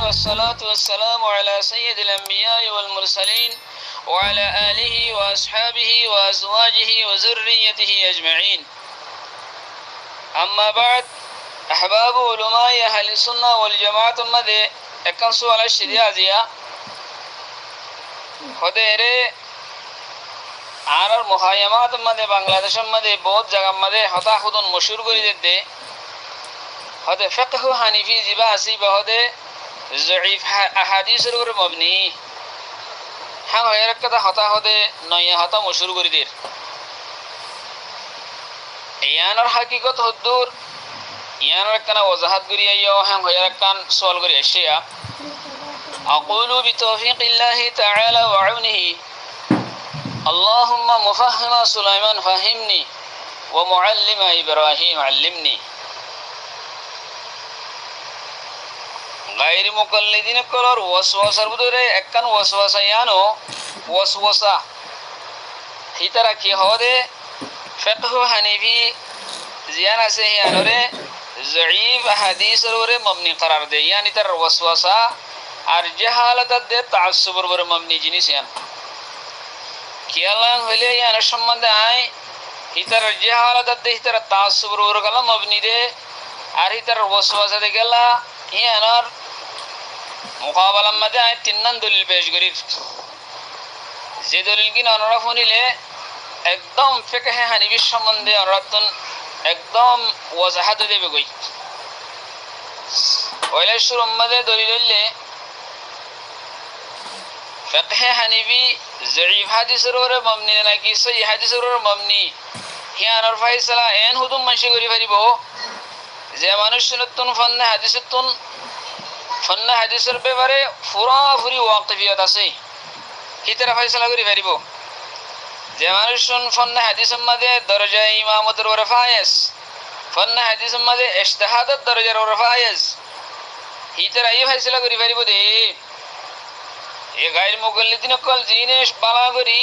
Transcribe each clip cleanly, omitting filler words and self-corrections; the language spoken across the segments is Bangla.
والصلاة والسلام على سيد الأنبياء والمرسلين وعلى آله وأصحابه وأزواجه وذريته أجمعين. أما بعد، أحباب علماء أهل السنة والجماعة المدى أكن سؤال الشريعة هديري আনার মুহাইয়ামাত মধ্যে বাংলাদেশের মধ্যে বহুত জায়গার মধ্যে হতা খুদন মশহুর করে দিতে হতে ফিকহ হানিফি জিবা আসি বহদে জঈফ আহাদিসের উপর মবনি হ্যাঁ এর কথা হতা হদে নয় হতা মশহুর করে দির ইয়ানার হাকিকত হদ্দুর ইয়ানার কানা ওজাহাত করিয়া ইয়ো হ্যাঁ এর কান সওয়াল করি এশিয়া আকুলু বিতৌফিকিল্লাহি তাআলা ওয়া আউনিহি اللهم مفهم سليمان فهمني ومعلم إبراهيم علمني. غير مقلدين كلر وسوسة بدره أكن وسوسة يانو وسوسة هي ترى كي هذا فقه حنيفي زيانة سه يانوره ضعيف حديث روره مبني قرار ده يعني ترى وسوسة أرجحالة ده تعصب روره مبني جنس يان কিয়ালাং হইলে ইয়ার সম্বন্ধে আই হিতার জাহালাত দে হিতার তাসুবর ওরগালা মবনি দে আর হিতার ওয়াসওয়াসা দে গেলা ইয়ার মুকাবালার মধ্যে আই তিনন দলিল পেশ করি যে দলিল কিনা অনরা শুনিলে একদম ফিকহে হানিফি সম্বন্ধে অনরাতন একদম ওয়াজাহাত দেবে কই ওইলে শুরুর মধ্যে দলিল হইলে فقه حنیفی ضعیف حدیث رو مبنی نکی صحیح حدیث رو مبنی হিয়ান আর ফাইসালা এন হুদুম মানসি করি পারিব যে মানুষজনতুন ফন্না হাদিসের ব্যাপারে পুরাপুরি ওয়াকিফিয়ত আছে হিতারা ফাইসালা করি পারিব যে মানুষজন ফন্না হাদিসের মধ্যে দরজা ইমামতের ওরে ফায়েজ ফন্না হাদিসের মধ্যে ইজতিহাদের দরজার ওরে ফায়েজ হিতারা এই ফাইসালা করি পারিব দে এ গায়ের মুকল্লিদিন কল জিনিস বালা করি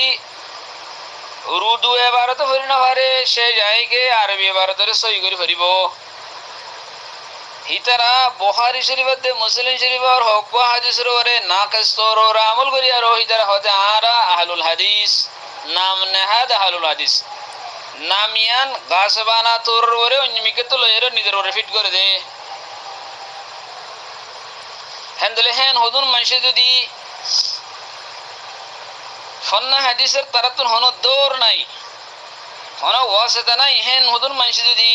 উর্দু এবারত ফরি না পারে সে যায়কে আরবি এবারতরে সই করে ফরিব হিতারা বুখারী শরীফতে মুসলিম শরীফর হক বা হাদিসের ওরে নাকস্তর ওর আমল করি আর হিতারা হতে আরা আহলুল হাদিস নাম নেহাদ আহলুল হাদিস নামিয়ান গাসবানা তোর ওরে অন্যমিকে তো লয়ের নিজের ওরে ফিট করে দে হ্যান্ডলে হ্যান হুদুন মানুষে যদি ফন্না হাদিসের তারাতুন হনো দৌড় নাই হনো ওয়াসিতা নাই হেন হুদুন মানুষ যদি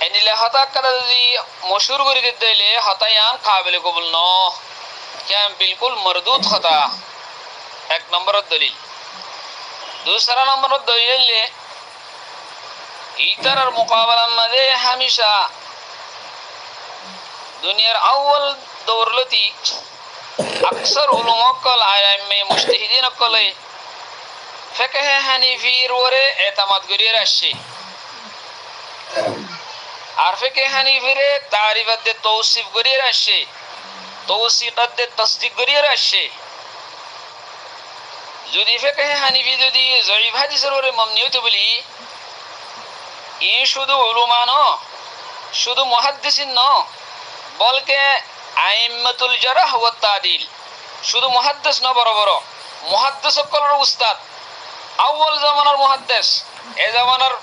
এনিলে হতা কাদা যদি মশহুর করে দিতে দিলে হতায়ান কাবিল কবুল ন কেন বিলকুল মরদুদ হতা এক নম্বরের দলিল दूसरा নম্বরের দলিল ইতারার মুকাবালার মধ্যে হামেশা দুনিয়ার আউয়াল দৌরলতি अक्सर उलमा कल आयमे मुजतहिदीन कल फिकह हनीफी रोरे एतमाद करियर आशे আর ফিকহ হানিফি রে তারিফত দে তৌসিফ করিयर आशे তৌসিকত দে তাসদীক করিयर आशे যদি ফিকহ হানিফি যদি জয়ীফ হাদিসের ওরে মামনি হইতো বলি ই শুধু উলামা ন শুধু মুহাদ্দিসিন ন বলকে আইম্মাতুল জারহ ওয়া তাদিল শুধু মুহাদ্দিস না বড় বড় মুহাদ্দিস সকলের উস্তাদ আউয়াল জামানার মুহাদ্দিস এ জামানার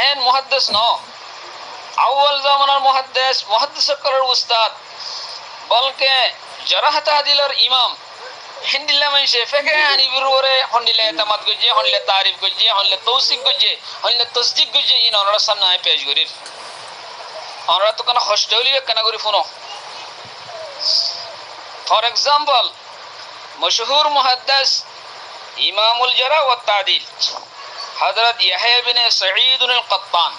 এন মুহাদ্দিস ন আউয়াল জামানার মুহাদ্দিস সকলের উস্তাদ বলকে জারহ তাদিলের ইমাম হিন্দিল্লা মানসে ফিকহ হানিফির ওরে হন্দিলে এতমাদ গজে হন্দিলে তারিফ গজে হন্দিলে তৌসিক গজে হন্দিলে তাসদীক গজে ইন ওনার সামনে আই পেশ করি ওনারা তো কোনো হস্টেলিয়ে কেনা করি ফোনো For example, मशहूर मुहद्दिस इमामुल जरह व तादील हजरत यहया बिन सईद अल-कत्तान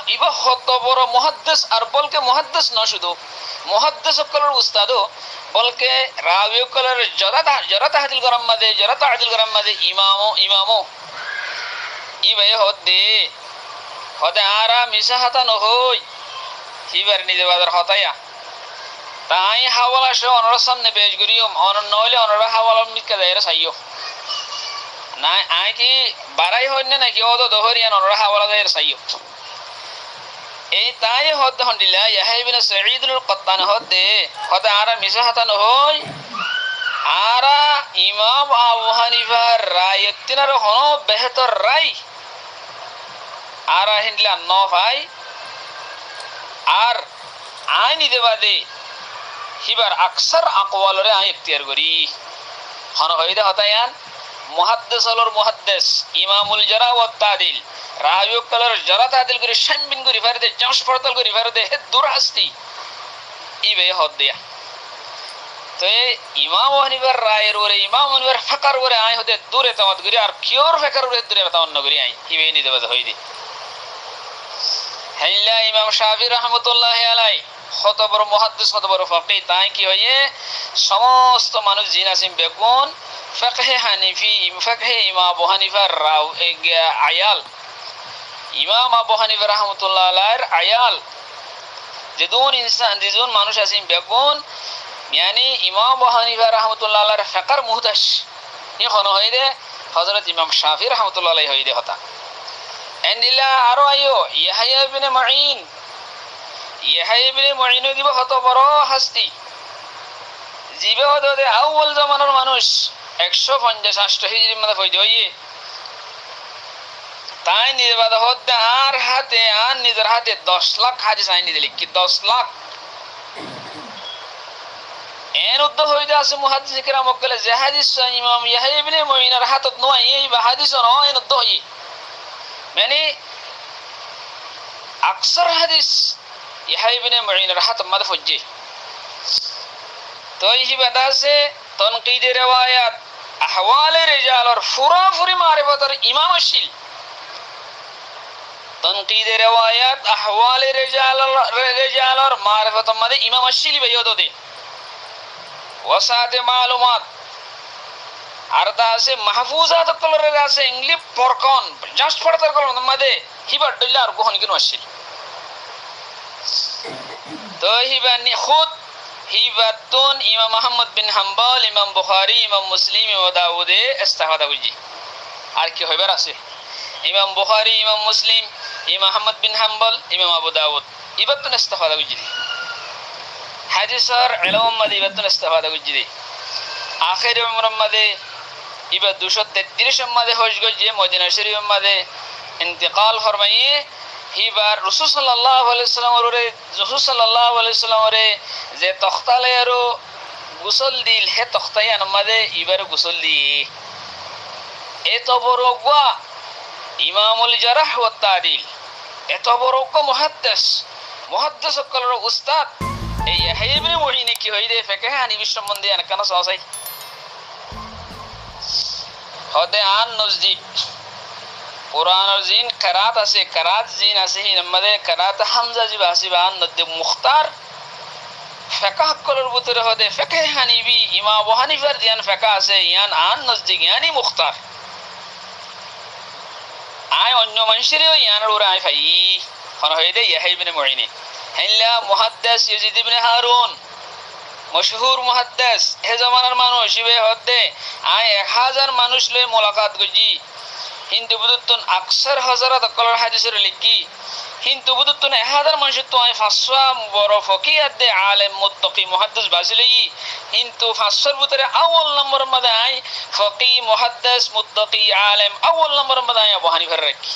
इबा हत बड़ मुहद्दिस और बल्कि मुहद्दिस न शुधु मुहद्दिस कलर उस्तादो बल्कि रावी कलर जरा तादिल गरम मदे इमामो इबे हदे आरा मिसा हता न होय हिबर निजे बादर हताया তাই হাওয়ালা সে অনর সামনে পেশ করিও অনর নইলে অনর হাওয়ালা মিকা দাইরা সাইও না আই কি বারাই হইনে নাকি ওদ দহরিয়ান অনর হাওয়ালা দাইরা সাইও এই তাই হতে হন্ডিলা ইয়াহয়া ইবনে সাঈদুল কত্তান হতে হতে আরা মিসা হাতান হই আরা ইমাম আবু হানিফা রায়তিনার হনো বেহতর রায় আরা হিন্দিলা ন ভাই আর আইনি দেবাদে হিবার আকসার আকওয়ালরে আই ইখতিয়ার করি হন হইদে হতায়ান মুহাদ্দিস হলর মুহাদ্দিস ইমামুল জারা ওয়াত তাদিল রায়ু কলর জারা তাদিল করি শানবিন করি ফারদে জামশ পড়তাল করি ফারদে হে দুরাস্তি ইবে হদ দিয়া তো ইমাম হানিফার রায়ের ওরে ইমাম হানিফার ফাকার ওরে আই হতে দূরে তামাত করি আর কিওর ফাকার ওরে দূরে তামান্ন করি আই ইবে নি দেবাদ হইদি হাইলা ইমাম শাফি রাহমাতুল্লাহি আলাই কত বড় মুহাদ্দিস কত বড় ফাকিহ তাই কি হয়ে সমস্ত মানুষ জিন আসিম বেগুন ফিকহে হানিফি ফিকহে ইমাম আবু হানিফার রাও আয়াল ইমাম আবু হানিফা রাহমাতুল্লাহ আলাইহির আয়াল যেদুন ইনসান যেদুন মানুষ আসিম বেগুন यानी ইমাম আবু হানিফা রাহমাতুল্লাহ আলাইহির ফিকর মুহতাস নি কোন হইদে হযরত ইমাম শাফি রাহমাতুল্লাহ আলাইহি হইদে হতা এন্ডিলা আরো আইও ইয়াহইয়া ইবনে মুঈন ইয়াহইয়া ইবনে মুঈন দিব কত বড় হাস্তি জিবে হদে আউয়াল জামানার মানুষ 150 হিজরি মধ্যে হইদে হইয়ে তাই নির্বাদ হতে আর হাতে আর নিজের হাতে 10 লাখ হাদিস আইনি দিলি কি 10 লাখ এর উদ্দ হইদে আছে মুহাদ্দিস কিরাম বলে যে হাদিস ইমাম ইয়াহইয়া ইবনে মুঈনের হাতত নয় এই হাদিস নয় এর উদ্দ হই মানে আকসার হাদিস ইয়াহইয়া ইবনে মুঈনের হাতত মধ্যে ফজ্জি তো এই বাদা আছে তনকিদ riwayat আহওয়াল রিজাল আর ফুরাফুরি মারিফাতের ইমাম শিল তনকিদ riwayat আহওয়াল রিজাল আর মারিফাতের মধ্যে ইমাম শিল বেয়দ দে ওয়াসাতে মালুমাত আর তা আছে মাহফুজাত কলরে আছে ইংলিশ পরকন জাস্ট পড়তার কলম মধ্যে হিবার দল্লা আর কোহন কিনো আসিল তো হিবানি খুদ হিবাতুন ইমাম আহমদ বিন হাম্বল ইমাম বুখারী ইমাম মুসলিম ইমাম দাউদে ইস্তেফাদা করি আর কি হইবার আছে ইমাম বুখারী ইমাম মুসলিম ইমাম আহমদ বিন হাম্বল ইমাম আবু দাউদ ইবাতুন ইস্তেফাদা করি হাদিসের ইলম মধ্যে ইবাতুন ইস্তেফাদা করি আখির উমর মধ্যে ইবা 233 মধ্যে হজ গজে মদিনা শরীফ মধ্যে ইন্তেকাল ফরমাইয়ে হিবার রাসূল সাল্লাল্লাহু আলাইহি ওয়াসাল্লাম রে যে তখতালে আর গোসল দিল হে তখতায়ান মধ্যে ইবার গোসল দি এত বড় গওয়া ইমামুল জারাহ ওয়াত তাদিল এত বড় মুহাদ্দিস কলর উস্তাদ এই ইয়াহইয়া ইবনে মুঈন কি হইদে ফিকহ হানিফি সম্বন্ধে আনকানা সাসাই হদে আন নজদিক কুরআন আর জিন কিরাত আছে কিরাত জিন আছে হিনমদে কিরাত হামজা জি বাসিবান নদে মুখতার ফিকহ কলর ভিতরে হদে ফিকহ হানিফি ইমাম আবু হানিফার দিয়ান ফিকহ আছে ইয়ান আন নজদিক ইয়ানি মুখতার আয় অন্য মানুষেরও ইয়ান ওরা আয় ভাই কোন হইদে ইয়াহইয়া ইবনে মুঈন হেলা মুহাদ্দিস ইয়াজিদ ইবনে হারুন মশহুর মুহাদ্দিস হে জামানার মানুষ ইবে হদে আয় 1000 মানুষ লই মুলাকাত গজি হিন্দু বুদুতুন আকসার হাজারাত কলর হাদিসের লিখি হিন্দু বুদুতুন 1000 মানুষ তো আয় 500 বড় ফকিহ দে আলেম মুত্তাকি মুহাদ্দিস বাসিলি হিন্দু 500 ভিতরে আউয়াল নম্বর মধ্যে আয় ফকিহ মুহাদ্দিস মুত্তাকি আলেম আউয়াল নম্বর মধ্যে আয় আবু হানিফার রাখি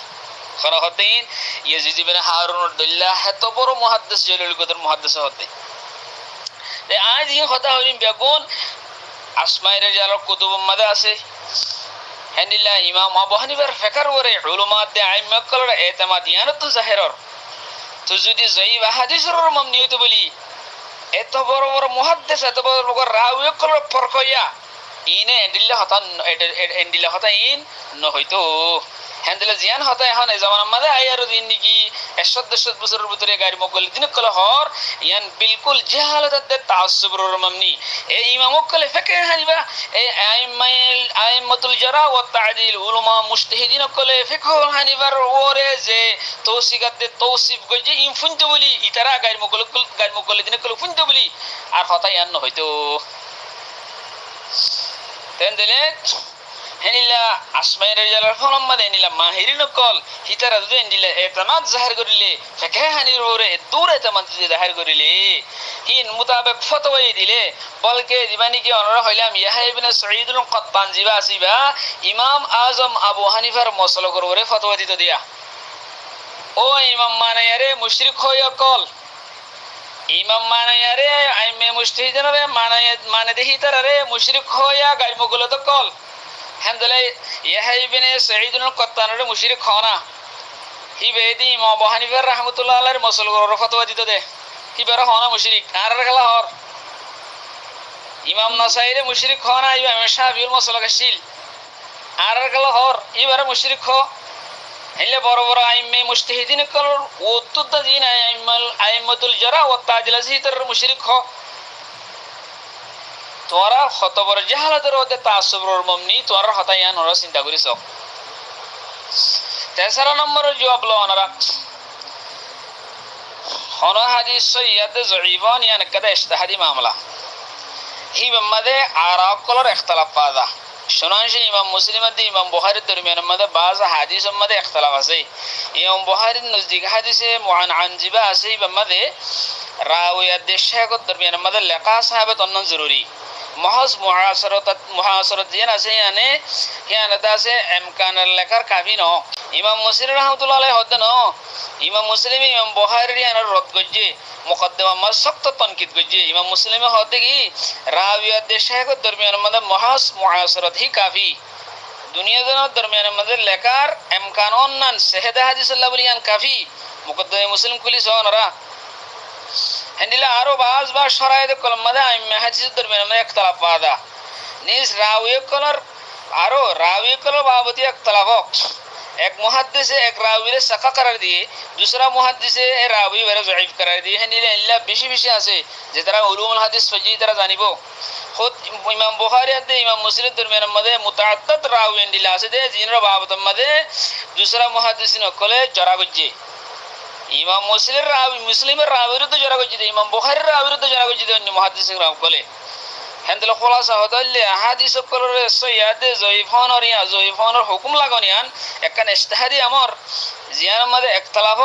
খরাহদ্দিন ইয়াজিদ ইবনে হারুন আব্দুল্লাহ এত বড় মুহাদ্দিস জলিল কদর মুহাদ্দিস হতে তে আজ এই কথা হইম বেগুন আসমায়ে রিজালের কুতুব মধ্যে আছে হেনিলা ইমাম আবু হানিফার ফিকর ওরে উলামাত দে আইম্মা কলর এতেমাদ ইয়ানত জাহিরর তো যদি যাইব হাদিসের মামনিয়ত বলি এত বড় বড় মুহাদ্দিস এত বড় বড় রাওয়ি কলর ফরকয়া ইনে এন্ডিলা হতা ইন ন হইতো হ্যান্ডেলে জিয়ান হতা এখন এই জামানার মধ্যে আয়ার দিন নাকি 110 বছরের ভিতরে গাড়ি মকল দিন কল হর ইয়ান বিলকুল জাহালাত দে তাআসসুবুর মামনি এই ইমাম কলে ফিকহ হানিফা এই আইমাতুল জারা ওয়াত তা'দিল উলামা মুজতাহিদিন কলে ফিকহ হানিফার ওরে যে তৌসিকাত দে তৌসিফ গজে ইনফুনতে বলি ইতারা গাড়ি মকল দিন কল ফুনতে বলি আর হতা ইয়ান হইতো তেন দিলে হেনিলা আসমাইর রিজালার ফলম মাদে হেনিলা মাহিরিন কল হিতারা দুই হেনিলা এতমাদ জাহির করিলে ফিকহ হানির ওরে দূর এতমাদ যদি জাহির করিলে হিন মুতাবিক ফতোয়া দিলে বলকে দিবানি কি অনরা হইলাম ইয়াহয়া ইবনে সাঈদুল কত্তান জিবা আসিবা ইমাম আজম আবু হানিফার মসলা করে ফতোয়া দিত দিয়া ও ইমাম মানায়ারে মুশরিক হইয়া কল ইমাম মানায়ারে আইমে মুজতাহিদিনরে মানে দেহি তারারে মুশরিক হইয়া গাইমগুলো তো কল হেন্দলে ইয়াহয়া ইবনে সাঈদুল কত্তানরে মুশরিক হনা হি বেদি ইমাম আবু হানিফা রাহমাতুল্লাহ আলাইহির মসলা করে ফতোয়া দিত দে হি বেরা হনা মুশরিক আর খেলা হর ইমাম নাসাইরে মুশরিক হনা ইমাম শাফিঈর মসলা কাশিল আর খেলা হর ইবারে মুশরিক হ হেলে বড় বড় আইমে মুজতাহিদিন কল ওতুদ্দা দিন আইমাতুল জারা ওয়া তাজলাজি তার মুশরিক হ তোরা কত বড় জাহালাতের ওতে তাসুবুর মামনি তোরা হতায়ান ওরা চিন্তা করিস তেসরা নম্বরের জবাব লো ওনারা হন হাদিস সহিয়াতে যঈফান ইয়ান কাদা ইজতিহাদি মামলা হি মামদে আরা কলর ইখতিলাফ পাদা শুনানশি ইমাম মুসলিম আদি ইমাম বুখারীর দরমিয়ান মধ্যে বাজ হাদিসের মধ্যে ইখতিলাফ আছে ইমাম বুখারীর নজদিক হাদিসে মুআন জিবা আছে মধ্যে রাওয়ায়াত দেশাগত দরমিয়ান মধ্যে লেখা সাহাবাত অন্য জরুরি মহজ মুহাসরত জিন আছে ইয়ানে দাসে ইমকানের লেখার কাফি ন ইমাম মুসলিম রাহমাতুল্লাহ আলাইহি হদ ন ইমাম মুসলিম ইমাম বুখারীর ইয়ানের রদ গজ্জে মুকদ্দমা মা সখ্ত তনকিদ গজ্জে ইমাম মুসলিম হদ কি রাওয়ায়াত দেশাগত দরমিয়ান মধ্যে মহজ মুহাসরত হি কাফি দুনিয়ার দরমিয়ান মধ্যে লেখার ইমকান অন্যান শাহেদা হাদিসুল্লাহ বলিয়ান কাফি মুকদ্দমা মুসলিম কুলিস হনরা হেন্দিলা আরো বাজ বা শরায়েত কলম মধ্যে আইম্মা হাদিস দরমিয়ান মধ্যে ইখতিলাফ পাদা নিজ রাওয়ী কলর আরো রাওয়ী কলর বাবতি ইখতিলাফ এক মুহাদ্দিসে এক রাওয়ীরে সাকা করার দিয়ে दूसरा মুহাদ্দিসে এ রাওয়ী বেরে যঈফ করার দিয়ে হেন্দিলা ইল্লা বেশি বেশি আছে যে তারা উলুমুল হাদিস ফজি তারা জানিব খুদ ইমাম বুখারী আর ইমাম মুসলিম দরমিয়ান মধ্যে মুতাআদ্দাদ রাওয়ী হেন্দিলা আছে যে জিনর বাবত মধ্যে दूसरा মুহাদ্দিসিন কলে জরা গজ্জে ইমাম মুসলিমের রাওয়ীর তো জরা গজ্জে ইমাম বুখারীর রাওয়ীর তো জরা গজ্জে অন্য মুহাদ্দিসিন রাও কলে হেন্দল খোলাসা হদলে হাদিস কলরে সহিয়াতে যঈফান আর ইয়া যঈফানের হুকুম লাগনিয়ান একখান ইজতিহাদি আমর জিয়ান মধ্যে ইখতিলাফ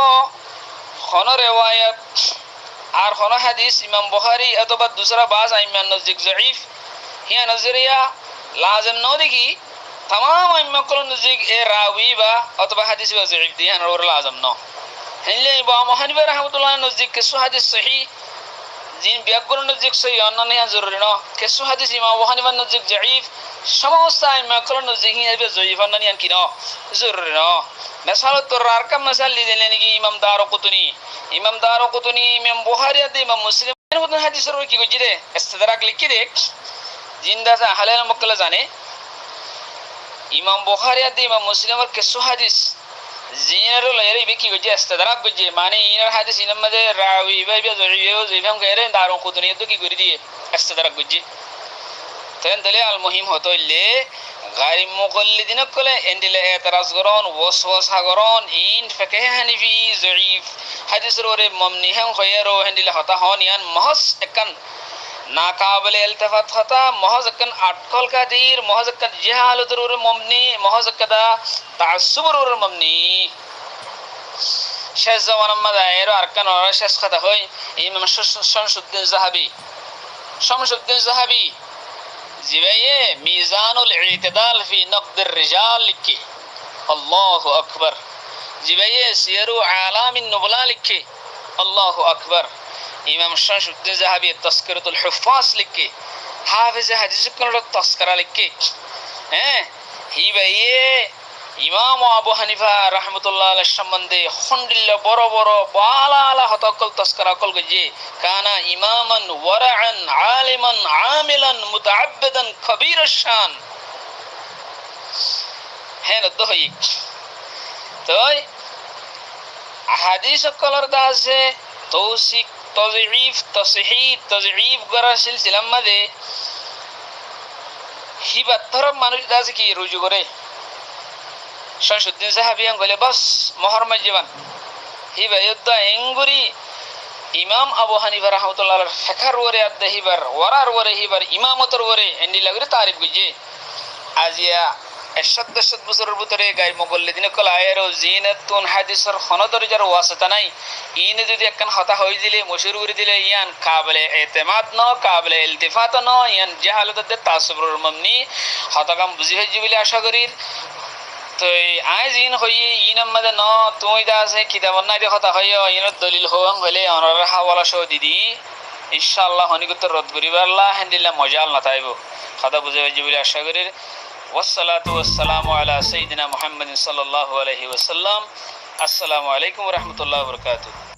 খন রিওয়ায়াত আর খন হাদিস ইমাম বুখারী অথবা दूसरा বাজ আইমান নজদিক যঈফ হিয়া নজরিয়া লাজিম নদিকি तमाम আইম্মা কল নজদিক এ রাওয়ী বা অথবা হাদিস বা যঈফ দিয়ান ওর লাজিম ন হেলে ইমাম হানিফা রাহমাতুল্লাহ নজদিক কিছু হাদিস সহিহ জিন বিয়াগুর নজদিক সহি অন্যান্য জরুরি ন কিছু হাদিস ইমাম হানিফা নজদিক যঈফ সমস্ত আইম্মা কল নজদিক হিয়াবে যঈফ অন্যান্য কি ন জরুরি ন মিসাল তোর আরকাম মিসাল লিদেন কি ইমাম দারকুতনি ইমাম বুখারী আর ইমাম মুসলিম এর মধ্যে হাদিসের কি কইছি রে ইস্তিদরাক লিখি দেখ জিন্দা সা হালাল মুকল্লা জানে ইমাম বুখারী আর ইমাম মুসলিমের কিছু হাদিস জিনের লয়রে কি কইছি ইস্তিদরাক কইছি মানে ইনার হাদিস ইনার মধ্যে রাওয়ী বা যঈফ গয়রে দারকুতনি তো কি করে দিয়ে ইস্তিদরাক কইছি তেন দলে আল মুহিম হতইলে গায়র মুকল্লিদিন কলে এন্ডিলে এতরাজ গরন ওয়াসওয়াসা গরন ইন ফিকহ হানিফি যঈফ হাদিসের ওরে মামনি হন খয়রো হেন্ডিলে হতা হন ইয়ান মহস একন নাকাবিল ইলতিফাত হতা মহজ একন আটকল কাদির মহজ একন জাহালাতের ওরে মামনি মহজ একদা তাআসসুবের ওরে মামনি শেষ জামান মাদায়ের আরকান ওরে শেষ কথা হয় ইমাম শামসুদ্দিন যাহাবি জিবায়ে মিজানুল ইতিদাল ফি নকদ الرجال লিখে আল্লাহু আকবার জিবায়ে সিয়ারু আলামিন নুবলা লিখে আল্লাহু আকবার ইমাম শামসুদ্দিন যাহাবি তাসকিরাতুল হুফাজ লিখে হাফেজ হাদিস কোন তাসকিরা লিখে হ্যাঁ হিবায়ে ইমাম আবু হানিফা রাহমাতুল্লাহ আলাইহি সম্বন্ধে খন্ডিল্লা বড় বড় বালা আলা হতাকল তাসকিরা কল গজে কানা ইমামান ওয়ারাআন আলিমান আমিলান মুতাআব্বিদান কবীর শান হ্যাঁ দোই তো হাদিস কলর দাসে তৌসিক তযঈফ তাসহিহ তযঈফ গরা সিলসিলা মধ্যে হিবাত্তর মানুষ দাসে কি রুজু করে শামসুদ্দিন যাহাবি বলে বাস মোহর মাজিবান হিবা ইদ্দা এঙ্গুরি ইমাম আবু হানিফা রাহমাতুল্লাহ আলাইহি ফিকর ওরে আদ হিবার ওরার ওরে হিবার ইমামতর ওরে এন্ডি লাগরে তারিফ গজে আজিয়া এশদ বছরের ভিতরে গাই মোগল্লি দিনে কল আয়ের জিনাতুন হাদিসর খনদর যার ওয়াসতা নাই ইনে যদি একখান হতা হয়ে দিলে মশুর করে দিলে ইয়ান কাবলে এতেমাদ ন কাবলে ইলতিফাত ন ইয়ান জাহালততে তাসবরুর মামনি হতাকাম বুঝি হয়ে বলে আশা করি তো আজ ইন হইয়ে ইন আমাদের ন তুমি দা আছে কিতাবর নাই কথা হইয় ইনের দলিল হওয়াং হলে অনর হাওয়ালা সহ দিদি ইনশাআল্লাহ হনিকুত রদ করিবার আল্লাহ হেন্দিল্লা মজাল না তাইব কথা বুঝে হয়ে বলে আশা করি ওয়াসসালাতু ওয়াসসালামু আলা সাইয়্যিদিনা মুহাম্মাদিন সাল্লাল্লাহু আলাইহি ওয়াসাল্লাম। আসসালামু আলাইকুম ওয়া রাহমাতুল্লাহি ওয়া বারাকাতুহু।